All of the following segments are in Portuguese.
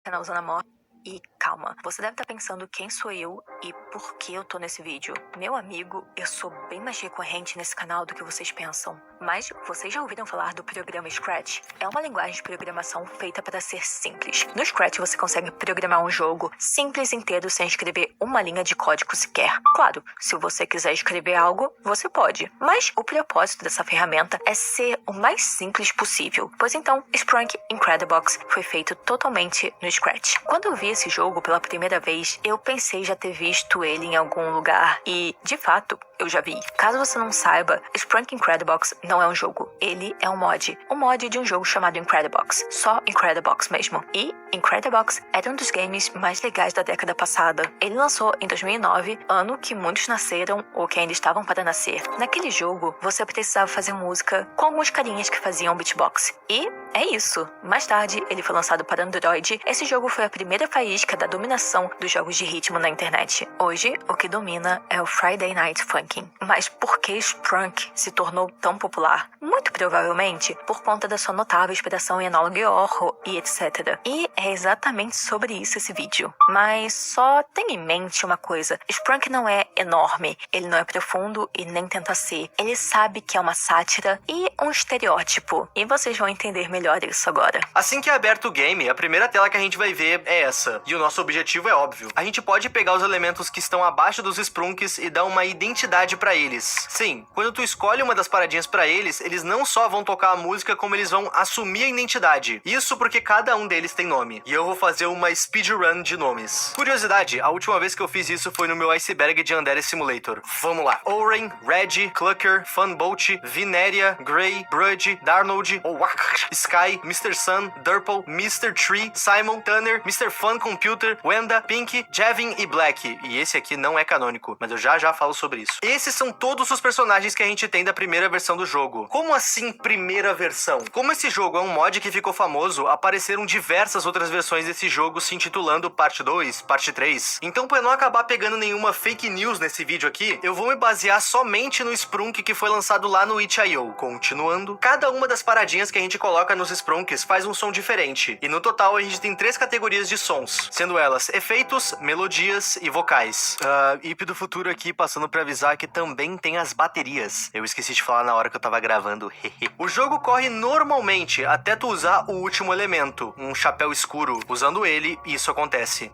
canal Usando Amor. E calma, você deve estar pensando quem sou eu e por que eu tô nesse vídeo. Meu amigo, eu sou bem mais recorrente nesse canal do que vocês pensam. Mas vocês já ouviram falar do programa Scratch? É uma linguagem de programação feita para ser simples. No Scratch você consegue programar um jogo simples inteiro sem escrever uma linha de código sequer. Claro, se você quiser escrever algo, você pode. Mas o propósito dessa ferramenta é ser o mais simples possível. Pois então, Sprunk Incredibox foi feito totalmente no Scratch. Quando eu vi esse jogo pela primeira vez, eu pensei já ter visto ele em algum lugar e, de fato, eu já vi. Caso você não saiba, Sprunk Incredibox não é um jogo, ele é um mod. Um mod de um jogo chamado Incredibox, só Incredibox mesmo. E Incredibox era um dos games mais legais da década passada. Ele lançou em 2009, ano que muitos nasceram ou que ainda estavam para nascer. Naquele jogo, você precisava fazer música com alguns carinhas que faziam beatbox. E é isso. Mais tarde, ele foi lançado para Android. Esse jogo foi a primeira faísca da dominação dos jogos de ritmo na internet. Hoje, o que domina é o Friday Night Funkin'. Mas por que Sprunk se tornou tão popular? Muito provavelmente por conta da sua notável inspiração em Analog Horror e etc. E é exatamente sobre isso esse vídeo. Mas só tenha em mente uma coisa. Sprunk não é enorme, ele não é profundo e nem tenta ser. Ele sabe que é uma sátira e um estereótipo. E vocês vão entender melhor isso agora. Assim que é aberto o game, a primeira tela que a gente vai ver é essa. E o nosso objetivo é óbvio. A gente pode pegar os elementos que estão abaixo dos Sprunks e dar uma identidade pra eles. Sim, quando tu escolhe uma das paradinhas pra eles, eles não só vão tocar a música, como eles vão assumir a identidade. Isso porque cada um deles tem nome. E eu vou fazer uma speedrun de nomes. Curiosidade, a última vez que eu fiz isso foi no meu iceberg de Andere Simulator. Vamos lá. Oren, Red, Clucker, Funbolt, Vineria, Grey, Brudge, Darnold, Owak, Sky, Mr. Sun, Durple, Mr. Tree, Simon, Tanner, Mr. Fun Computer, Wenda, Pink, Jevin e Black. E esse aqui não é canônico, mas eu já falo sobre isso. Esses são todos os personagens que a gente tem da primeira versão do jogo. Como assim primeira versão? Como esse jogo é um mod que ficou famoso, apareceram diversas outras versões desse jogo se intitulando Parte 2, Parte 3. Então, pra não acabar pegando nenhuma fake news nesse vídeo aqui, eu vou me basear somente no Sprunk que foi lançado lá no itch.io. Continuando, cada uma das paradinhas que a gente coloca nos Sprunks faz um som diferente. E no total a gente tem 3 categorias de sons, sendo elas efeitos, melodias e vocais. IP do futuro aqui passando pra avisar que também tem as baterias. Eu esqueci de falar na hora que eu tava gravando. O jogo corre normalmente até tu usar o último elemento, um chapéu escuro. Usando ele, isso acontece.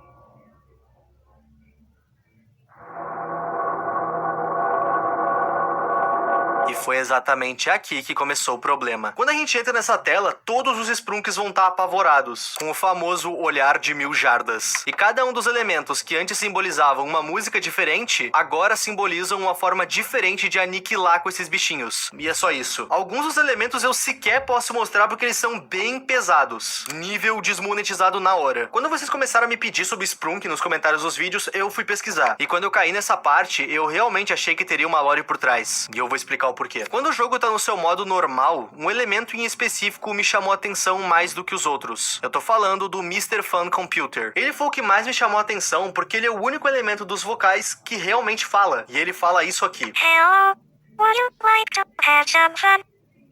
E foi exatamente aqui que começou o problema. Quando a gente entra nessa tela, todos os Sprunks vão estar apavorados, com o famoso olhar de 1000 jardas. E cada um dos elementos que antes simbolizavam uma música diferente, agora simbolizam uma forma diferente de aniquilar com esses bichinhos. E é só isso. Alguns dos elementos eu sequer posso mostrar porque eles são bem pesados. Nível desmonetizado na hora. Quando vocês começaram a me pedir sobre Sprunk nos comentários dos vídeos, eu fui pesquisar. E quando eu caí nessa parte, eu realmente achei que teria uma lore por trás. E eu vou explicar o porquê. Quando o jogo tá no seu modo normal, um elemento em específico me chamou a atenção mais do que os outros. Eu tô falando do Mr. Fun Computer. Ele foi o que mais me chamou a atenção porque ele é o único elemento dos vocais que realmente fala. E ele fala isso aqui. Hello, would you like to have some fun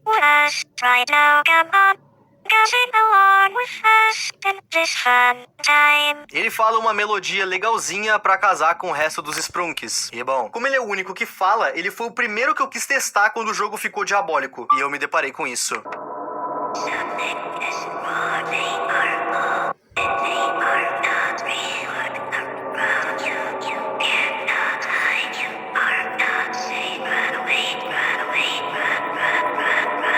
with us right now? Come on. Sing along with us in this fun time. Ele fala uma melodia legalzinha pra casar com o resto dos Sprunks. E bom, como ele é o único que fala, ele foi o primeiro que eu quis testar quando o jogo ficou diabólico. E eu me deparei com isso. Something is wrong, they are all, and they are not real around you. You cannot hide, you are not safe. Run away, run away, run.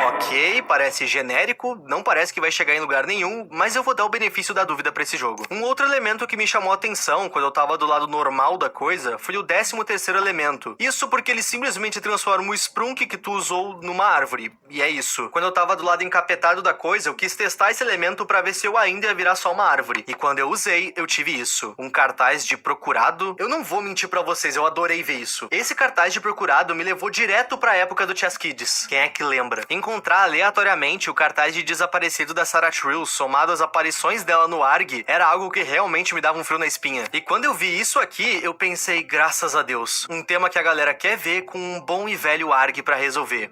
Ok, parece genérico, não parece que vai chegar em lugar nenhum, mas eu vou dar o benefício da dúvida pra esse jogo. Um outro elemento que me chamou a atenção quando eu tava do lado normal da coisa foi o 13º elemento. Isso porque ele simplesmente transforma o Sprunk que tu usou numa árvore. E é isso. Quando eu tava do lado encapetado da coisa, eu quis testar esse elemento pra ver se eu ainda ia virar só uma árvore. E quando eu usei, eu tive isso. Um cartaz de procurado. Eu não vou mentir pra vocês, eu adorei ver isso. Esse cartaz de procurado me levou direto pra época do Chess Kids. Quem é que lembra? Encontrar aleatoriamente o cartaz de desaparecido da Sarah Trill somado às aparições dela no ARG era algo que realmente me dava um frio na espinha. E quando eu vi isso aqui, eu pensei, graças a Deus, um tema que a galera quer ver com um bom e velho ARG pra resolver.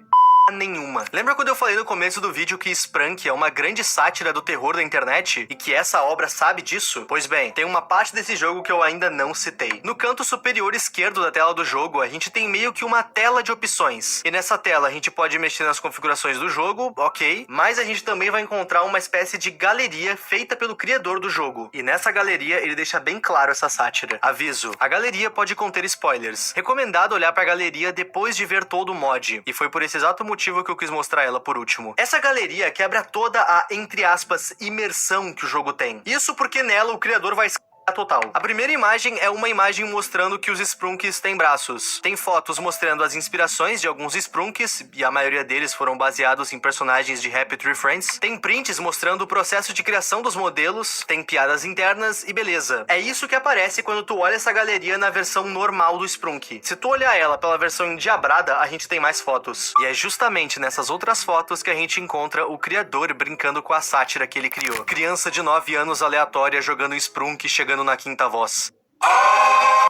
nenhuma. Lembra quando eu falei no começo do vídeo que Spelunk é uma grande sátira do terror da internet e que essa obra sabe disso? Pois bem, tem uma parte desse jogo que eu ainda não citei. No canto superior esquerdo da tela do jogo, a gente tem meio que uma tela de opções. E nessa tela a gente pode mexer nas configurações do jogo, ok, mas a gente também vai encontrar uma espécie de galeria feita pelo criador do jogo. E nessa galeria ele deixa bem claro essa sátira. Aviso, a galeria pode conter spoilers. Recomendado olhar pra galeria depois de ver todo o mod. E foi por esse exato motivo que eu quis mostrar ela por último. Essa galeria quebra toda a, entre aspas, imersão que o jogo tem. Isso porque nela o criador vai total. A primeira imagem é uma imagem mostrando que os Spelunks têm braços. Tem fotos mostrando as inspirações de alguns Spelunks, e a maioria deles foram baseados em personagens de Happy Tree Friends. Tem prints mostrando o processo de criação dos modelos, tem piadas internas e beleza. É isso que aparece quando tu olha essa galeria na versão normal do Spelunk. Se tu olhar ela pela versão endiabrada, a gente tem mais fotos. E é justamente nessas outras fotos que a gente encontra o criador brincando com a sátira que ele criou. Criança de 9 anos aleatória jogando Spelunk chegando na quinta voz.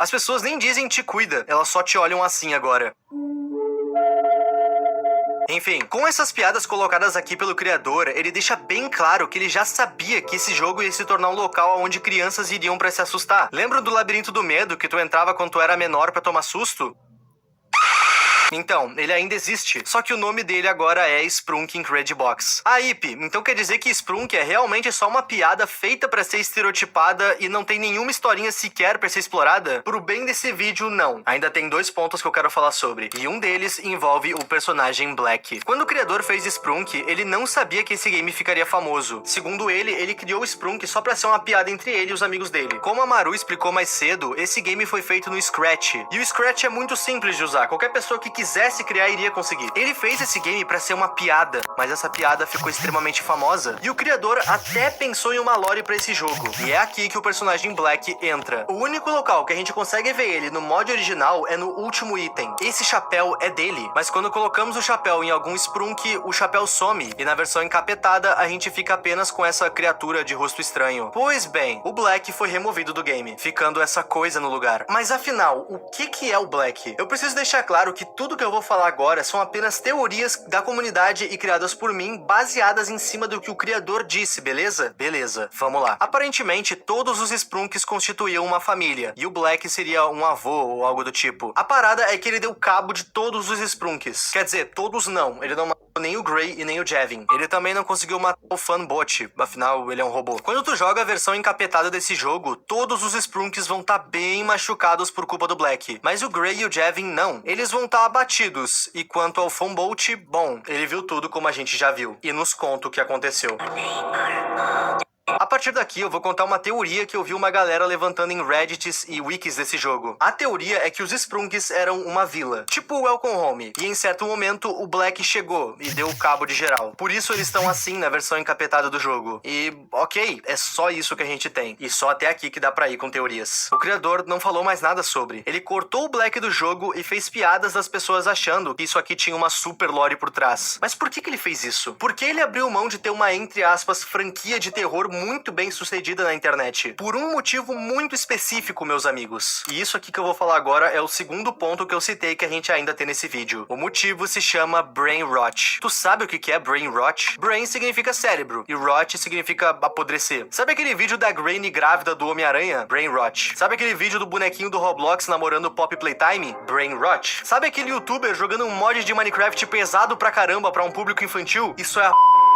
As pessoas nem dizem te cuida, elas só te olham assim agora. Enfim, com essas piadas colocadas aqui pelo criador, ele deixa bem claro que ele já sabia que esse jogo ia se tornar um local onde crianças iriam pra se assustar. Lembra do Labirinto do Medo que tu entrava quando tu era menor pra tomar susto? Então, ele ainda existe, só que o nome dele agora é Spelunk Incredibox Box. Ah, Ip, então quer dizer que Spelunk é realmente só uma piada feita pra ser estereotipada e não tem nenhuma historinha sequer pra ser explorada? Pro bem desse vídeo, não. Ainda tem 2 pontos que eu quero falar sobre, e um deles envolve o personagem Black. Quando o criador fez Spelunk, ele não sabia que esse game ficaria famoso. Segundo ele criou o Spelunk só pra ser uma piada entre ele e os amigos dele. Como a Maru explicou mais cedo, esse game foi feito no Scratch, e o Scratch é muito simples de usar, qualquer pessoa que quisesse criar iria conseguir. Ele fez esse game pra ser uma piada, mas essa piada ficou extremamente famosa, e o criador até pensou em uma lore pra esse jogo. E é aqui que o personagem Black entra. O único local que a gente consegue ver ele no mod original é no último item. Esse chapéu é dele, mas quando colocamos o chapéu em algum Spelunk, o chapéu some, e na versão encapetada a gente fica apenas com essa criatura de rosto estranho. Pois bem, o Black foi removido do game, ficando essa coisa no lugar. Mas afinal, o que é o Black? Eu preciso deixar claro que tudo que eu vou falar agora são apenas teorias da comunidade e criadas por mim, baseadas em cima do que o criador disse, beleza? Beleza, vamos lá. Aparentemente, todos os Spelunks constituíam uma família, e o Black seria um avô ou algo do tipo. A parada é que ele deu cabo de todos os Spelunks. Quer dizer, todos não. Ele não matou nem o Gray e nem o Jevin. Ele também não conseguiu matar o Fanbot, afinal ele é um robô. Quando tu joga a versão encapetada desse jogo, todos os Spelunks vão estar bem machucados por culpa do Black. Mas o Gray e o Jevin não. Eles vão estar abatidos. E quanto ao Fanbot, bom, ele viu tudo como a gente já viu. E nos conta o que aconteceu. A partir daqui eu vou contar uma teoria que eu vi uma galera levantando em Reddits e wikis desse jogo. A teoria é que os Spelunks eram uma vila, tipo o Welcome Home, e em certo momento o Black chegou e deu o cabo de geral. Por isso eles estão assim na versão encapetada do jogo. E ok, é só isso que a gente tem, e só até aqui que dá pra ir com teorias. O criador não falou mais nada sobre. Ele cortou o Black do jogo e fez piadas das pessoas achando que isso aqui tinha uma super lore por trás. Mas por que ele fez isso? Porque ele abriu mão de ter uma, entre aspas, franquia de terror muito bem sucedida na internet. Por um motivo muito específico, meus amigos. E isso aqui que eu vou falar agora é o segundo ponto que eu citei que a gente ainda tem nesse vídeo. O motivo se chama Brain Rot. Tu sabe o que é Brain Rot? Brain significa cérebro e Rot significa apodrecer. Sabe aquele vídeo da Granny grávida do Homem-Aranha? Brain Rot. Sabe aquele vídeo do bonequinho do Roblox namorando o Pop Playtime? Brain Rot. Sabe aquele youtuber jogando um mod de Minecraft pesado pra caramba pra um público infantil? Isso é a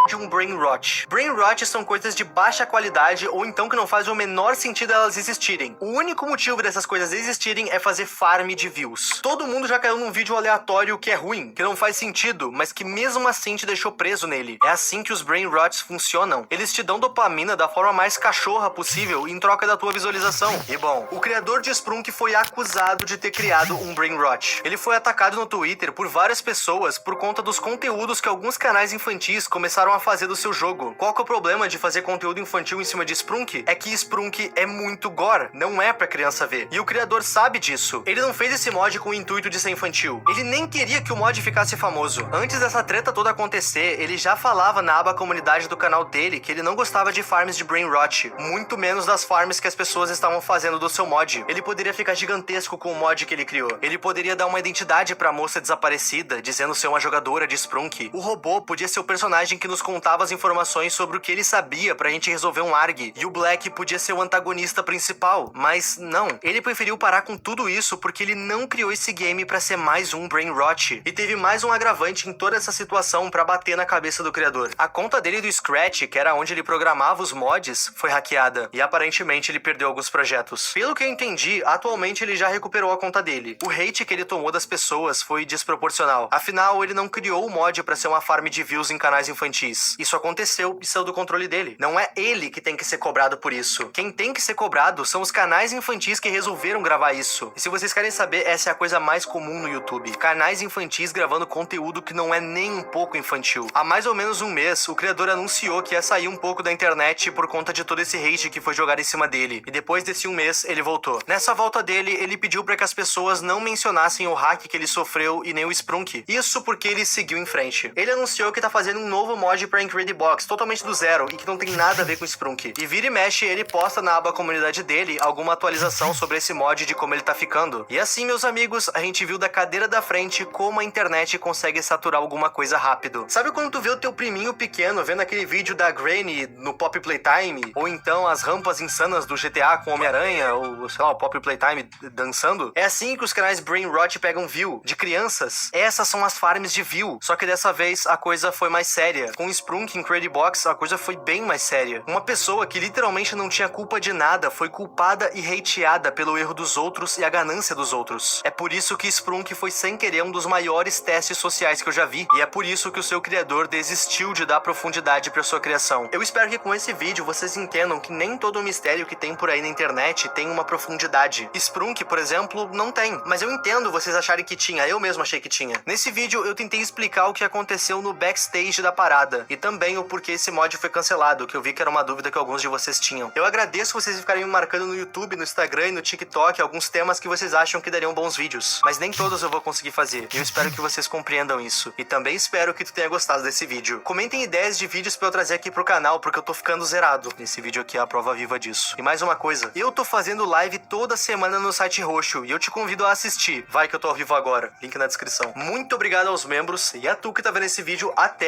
de um Brain Rot. Brain Rot são coisas de baixa qualidade ou então que não faz o menor sentido elas existirem. O único motivo dessas coisas existirem é fazer farm de views. Todo mundo já caiu num vídeo aleatório que é ruim, que não faz sentido, mas que mesmo assim te deixou preso nele. É assim que os Brain Rots funcionam. Eles te dão dopamina da forma mais cachorra possível em troca da tua visualização. E bom, o criador de Spelunk foi acusado de ter criado um Brain Rot. Ele foi atacado no Twitter por várias pessoas por conta dos conteúdos que alguns canais infantis começaram a a fazer do seu jogo. Qual que é o problema de fazer conteúdo infantil em cima de Sprunk? É que Sprunk é muito gore, não é pra criança ver. E o criador sabe disso. Ele não fez esse mod com o intuito de ser infantil. Ele nem queria que o mod ficasse famoso. Antes dessa treta toda acontecer, ele já falava na aba comunidade do canal dele que ele não gostava de farms de brain rot, muito menos das farms que as pessoas estavam fazendo do seu mod. Ele poderia ficar gigantesco com o mod que ele criou. Ele poderia dar uma identidade pra moça desaparecida, dizendo ser uma jogadora de Sprunk. O robô podia ser o personagem que nos contava as informações sobre o que ele sabia pra gente resolver um ARG. E o Black podia ser o antagonista principal. Mas não. Ele preferiu parar com tudo isso porque ele não criou esse game pra ser mais um brain rot. E teve mais um agravante em toda essa situação pra bater na cabeça do criador. A conta dele do Scratch, que era onde ele programava os mods, foi hackeada. E aparentemente ele perdeu alguns projetos. Pelo que eu entendi, atualmente ele já recuperou a conta dele. O hate que ele tomou das pessoas foi desproporcional. Afinal, ele não criou o mod pra ser uma farm de views em canais infantis. Isso aconteceu e saiu do controle dele. Não é ele que tem que ser cobrado por isso. Quem tem que ser cobrado são os canais infantis que resolveram gravar isso. E se vocês querem saber, essa é a coisa mais comum no YouTube. Canais infantis gravando conteúdo que não é nem um pouco infantil. Há mais ou menos um mês, o criador anunciou que ia sair um pouco da internet por conta de todo esse hate que foi jogado em cima dele. E depois desse um mês, ele voltou. Nessa volta dele, ele pediu para que as pessoas não mencionassem o hack que ele sofreu e nem o Sprunk. Isso porque ele seguiu em frente. Ele anunciou que tá fazendo um novo mod pra Incredible Box, totalmente do zero, e que não tem nada a ver com o Sprunk. E vira e mexe, ele posta na aba comunidade dele alguma atualização sobre esse mod de como ele tá ficando. E assim, meus amigos, a gente viu da cadeira da frente como a internet consegue saturar alguma coisa rápido. Sabe quando tu vê o teu priminho pequeno vendo aquele vídeo da Granny no Pop Playtime? Ou então as rampas insanas do GTA com Homem-Aranha, ou sei lá, o Pop Playtime dançando? É assim que os canais Brain Rot pegam view de crianças. Essas são as farms de view. Só que dessa vez a coisa foi mais séria. Com Sprunk em Incredible Box, a coisa foi bem mais séria. Uma pessoa que literalmente não tinha culpa de nada foi culpada e hateada pelo erro dos outros e a ganância dos outros. É por isso que Sprunk foi sem querer um dos maiores testes sociais que eu já vi. E é por isso que o seu criador desistiu de dar profundidade pra sua criação. Eu espero que com esse vídeo vocês entendam que nem todo o mistério que tem por aí na internet tem uma profundidade. Sprunk, por exemplo, não tem. Mas eu entendo vocês acharem que tinha. Eu mesmo achei que tinha. Nesse vídeo eu tentei explicar o que aconteceu no backstage da parada. E também o porquê esse mod foi cancelado, que eu vi que era uma dúvida que alguns de vocês tinham. Eu agradeço vocês ficarem me marcando no YouTube, no Instagram e no TikTok alguns temas que vocês acham que dariam bons vídeos. Mas nem todos eu vou conseguir fazer. E eu espero que vocês compreendam isso. E também espero que tu tenha gostado desse vídeo. Comentem ideias de vídeos pra eu trazer aqui pro canal, porque eu tô ficando zerado. Esse vídeo aqui é a prova viva disso. E mais uma coisa, eu tô fazendo live toda semana no site roxo e eu te convido a assistir. Vai que eu tô ao vivo agora. Link na descrição. Muito obrigado aos membros e a tu que tá vendo esse vídeo até